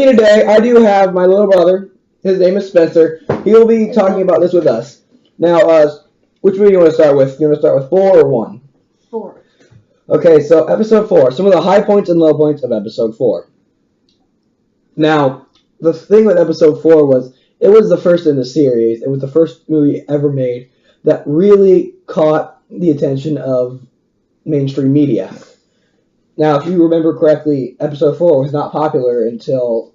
me today, I do have my little brother. His name is Spencer. He will be talking about this with us. Now, which one do you want to start with? You want to start with 4 or 1? 4. Okay, so episode 4. Some of the high points and low points of episode 4. Now, the thing with episode 4 was, it was the first in the series. It was the first movie ever made that really caught the attention of mainstream media. Now, if you remember correctly, episode 4 was not popular until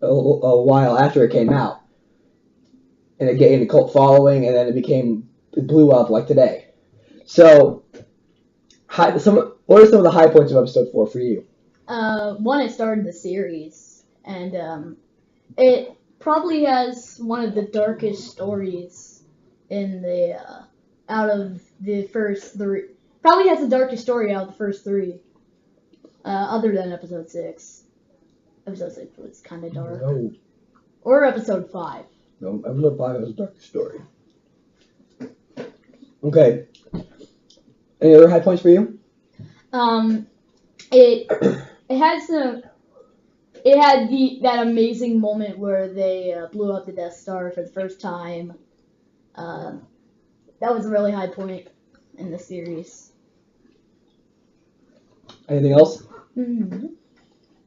a while after it came out. And it gained a cult following, and then it blew up like today. So, what are some of the high points of episode 4 for you? One, it started the series, and it probably has one of the darkest stories in the out of the first 3. Probably has the darkest story out of the first 3, other than episode 6. Episode 6 was kind of dark. No. Or episode 5. No, episode 5 was a dark story. Okay. Any other high points for you? It had that amazing moment where they blew up the Death Star for the first time. That was a really high point in the series. Anything else? Mm-hmm.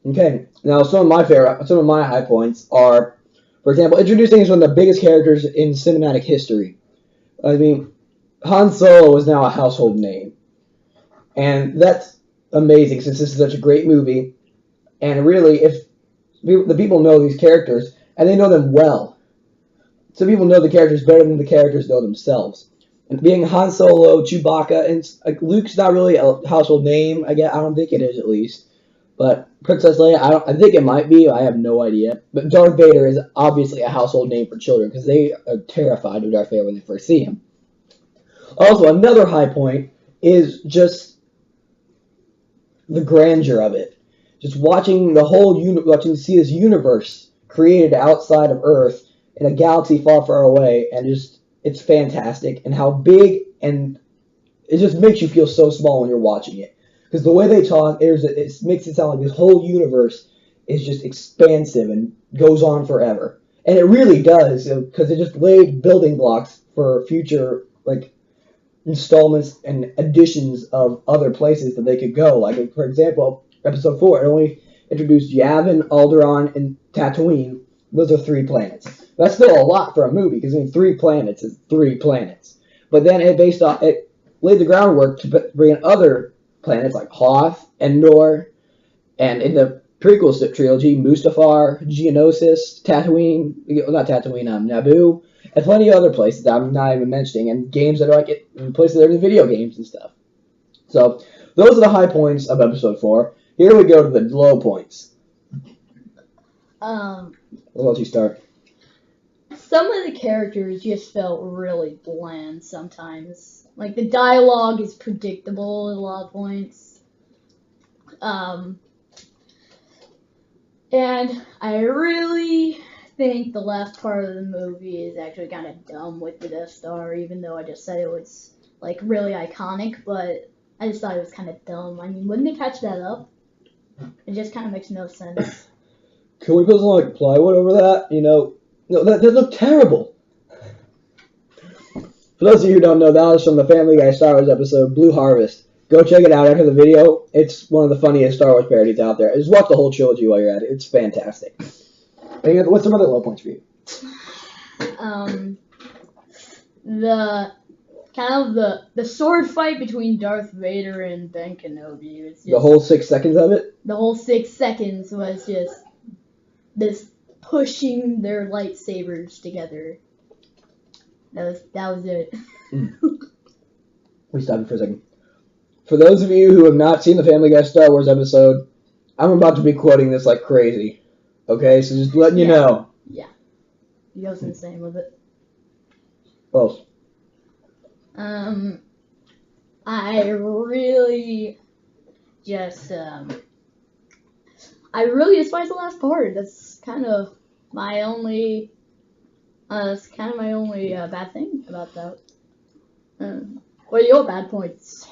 Okay. Now, some of my high points are, for example, introducing one of the biggest characters in cinematic history. I mean, Han Solo is now a household name. And that's amazing since this is such a great movie. And really, if the people know these characters, and they know them well. Some people know the characters better than the characters know themselves. And being Han Solo, Chewbacca, and Luke's not really a household name. I don't think it is, at least. But Princess Leia, I think it might be. I have no idea. But Darth Vader is obviously a household name for children because they are terrified of Darth Vader when they first see him. Also, another high point is just the grandeur of it. Just watching see this universe created outside of Earth in a galaxy far, far away, and it's fantastic. And how big, and it just makes you feel so small when you're watching it. Because the way they talk, it makes it sound like this whole universe is just expansive and goes on forever. And it really does, because it just laid building blocks for future installments and additions of other places that they could go. Like, for example, episode 4, it only introduced Yavin, Alderaan, and Tatooine. Those are 3 planets. That's still a lot for a movie, because 3 planets is 3 planets. But then it laid the groundwork to bring in other planets like Hoth, Endor, and in the prequel trilogy, Mustafar, Geonosis, Naboo, and plenty of other places that I'm not even mentioning, and games that are places that are in video games and stuff. So, those are the high points of episode 4. Here we go to the low points. I'll let you start. Some of the characters just felt really bland sometimes. Like, the dialogue is predictable at a lot of points. And I really think the last part of the movie is actually kind of dumb with the Death Star, even though I just said it was, really iconic, but I just thought it was kind of dumb. I mean, wouldn't they patch that up? It just kind of makes no sense. Can we put some, plywood over that? No, that looked terrible. For those of you who don't know, that was from the Family Guy Star Wars episode, Blue Harvest. Go check it out after the video. It's one of the funniest Star Wars parodies out there. Just watch the whole trilogy while you're at it. It's fantastic. What's some other low points for you? The sword fight between Darth Vader and Ben Kenobi. The whole 6 seconds of it? The whole 6 seconds was just this pushing their lightsabers together. That was it. We stopped for a second. For those of you who have not seen the Family Guy Star Wars episode, I'm about to be quoting this like crazy. Okay, so just letting you know. Yeah. He goes insane with it. What else? I really despise the last part. That's kind of my only bad thing about that. What are your bad points?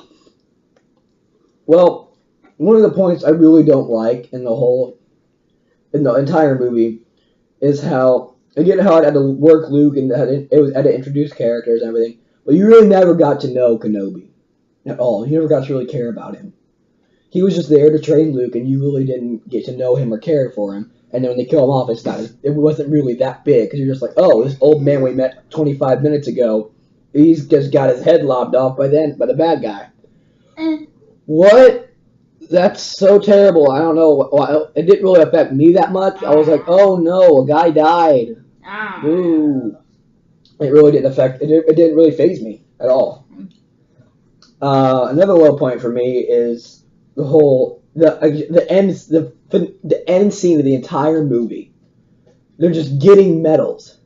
Well, one of the points I really don't like in the whole in the entire movie is how again how it had to work Luke and had to introduce characters and everything, but you really never got to know Kenobi at all. You never got to really care about him. He was just there to train Luke, and you really didn't get to know him or care for him. And then when they kill him off, it wasn't really that big because you're just like, oh, this old man we met 25 minutes ago, he's just got his head lopped off by the bad guy. What? That's so terrible. I don't know. Well, it didn't really affect me that much. I was like, oh no, a guy died. Ooh. It really didn't affect. It didn't really faze me at all. Another low point for me is the end scene of the entire movie. They're just getting medals.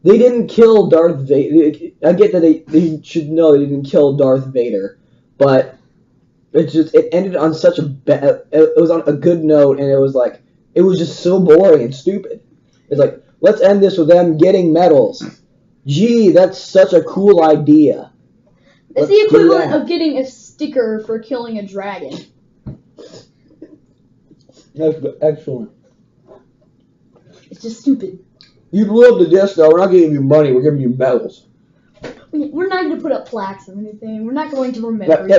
They didn't kill Darth Vader. I get that they should know they didn't kill Darth Vader, but it ended on such it was on a good note, and it was just so boring and stupid. It's like, let's end this with them getting medals. Gee, that's such a cool idea. It's the equivalent of getting a sticker for killing a dragon. Excellent. It's just stupid. You blew up the Death Star. We're not giving you money. We're giving you medals. We're not going to put up plaques or anything. We're not going to remember you.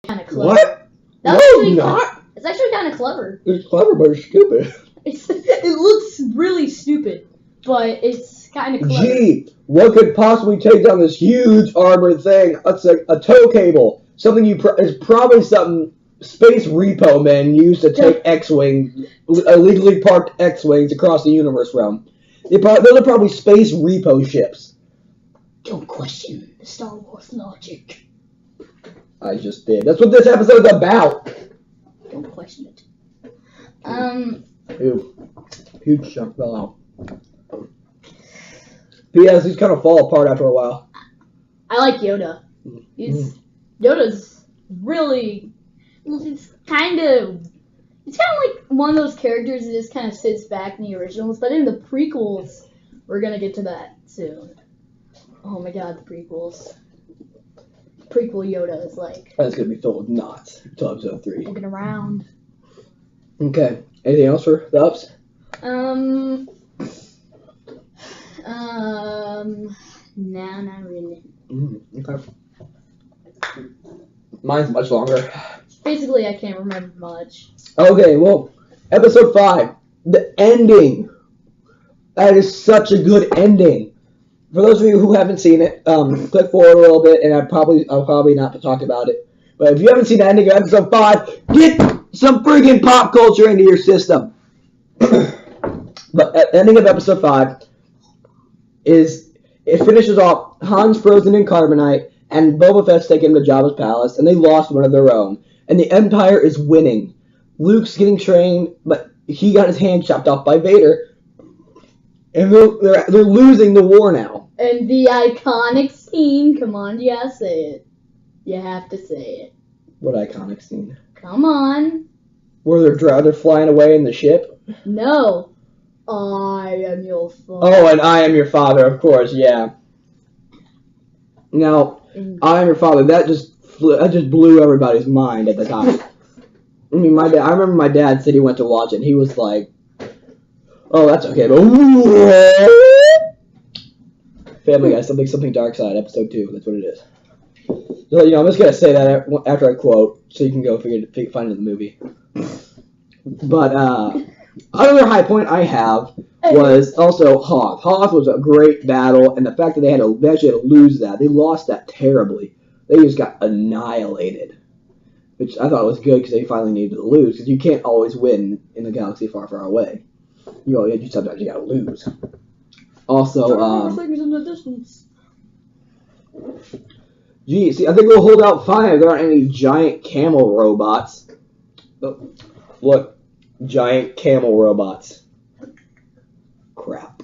Kind of clever. What? It's actually kind of clever. It's clever, but it's stupid. It looks really stupid, but it's kind of clever. Gee, what could possibly take down this huge armored thing? It's like a tow cable. Something it's probably something space repo men use to take X-wing, illegally parked X-wings across the universe realm. Those are probably space repo ships. Don't question the Star Wars logic. I just did. That's what this episode's about. Don't question it. Ew. Huge chunk fell out. P.S. These kind of fall apart after a while. I like Yoda. Yoda's really... It's kind of like one of those characters that just kind of sits back in the originals, but in the prequels, we're going to get to that soon. Oh my god, the prequels. prequel Yoda is like. That's gonna be filled with knots until episode 3. Looking around. Okay. Anything else for the ups? Nah, not really. Okay. Mine's much longer. Basically, I can't remember much. Okay, well, episode 5, the ending. That is such a good ending. For those of you who haven't seen it, click forward a little bit, and I'll probably not talk about it. But if you haven't seen the ending of episode 5, get some friggin' pop culture into your system. But the ending of episode 5 it finishes off Han's frozen in carbonite, and Boba Fett's taken him to Jabba's palace, and they lost one of their own. And the Empire is winning. Luke's getting trained, but he got his hand chopped off by Vader. And they're losing the war now. And the iconic scene, come on, you gotta say it. You have to say it. What iconic scene? Come on. Where they're flying away in the ship? No. I am your father. Oh, and I am your father, of course, yeah. Now, I am your father, that just blew everybody's mind at the time. I mean, I remember my dad said he went to watch it, and he was like, oh, that's okay, but Family Guy, something dark side, episode 2, that's what it is. So, I'm just going to say that after I quote, so you can go find it in the movie. But, another high point I have was also Hoth. Hoth was a great battle, and the fact that they actually had to lose that. They lost that terribly. They just got annihilated. Which I thought was good because they finally needed to lose, because you can't always win in a galaxy far, far away. Sometimes you gotta lose. Also, things in the distance. Gee, see, I think we'll hold out fine if there aren't any giant camel robots. Oh, look, giant camel robots. Crap.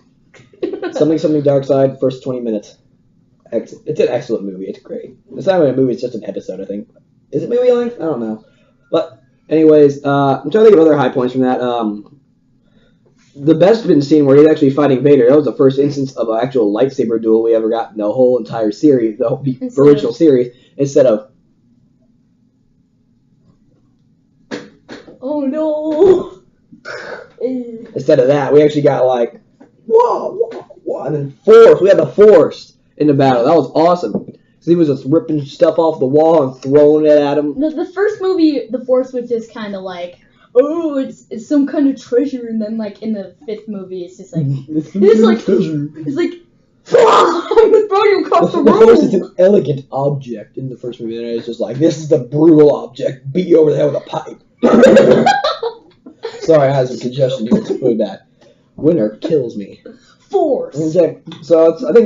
Something dark side, first 20 minutes. It's an excellent movie. It's great. It's not even a movie, it's just an episode, I think. Is it movie length? I don't know. But, anyways, I'm trying to think of other high points from that. The best been scene where he's actually fighting Vader. That was the first instance of an actual lightsaber duel we ever got in the whole entire series, the original series, instead of... Oh no! Instead of that, we actually got like, whoa, and then Force. We had the Force in the battle. That was awesome. Because he was just ripping stuff off the wall and throwing it at him. The first movie, the Force was just kind of like, oh, it's some kind of treasure, and then like in the 5th movie, it's just like, it's like, I'm gonna throw you across the room. The Force is an elegant object in the first movie, and it's just like, this is the brutal object. Beat you over the head with a pipe. Sorry, I had some congestion. It's really bad. Winter kills me. Force. So I think.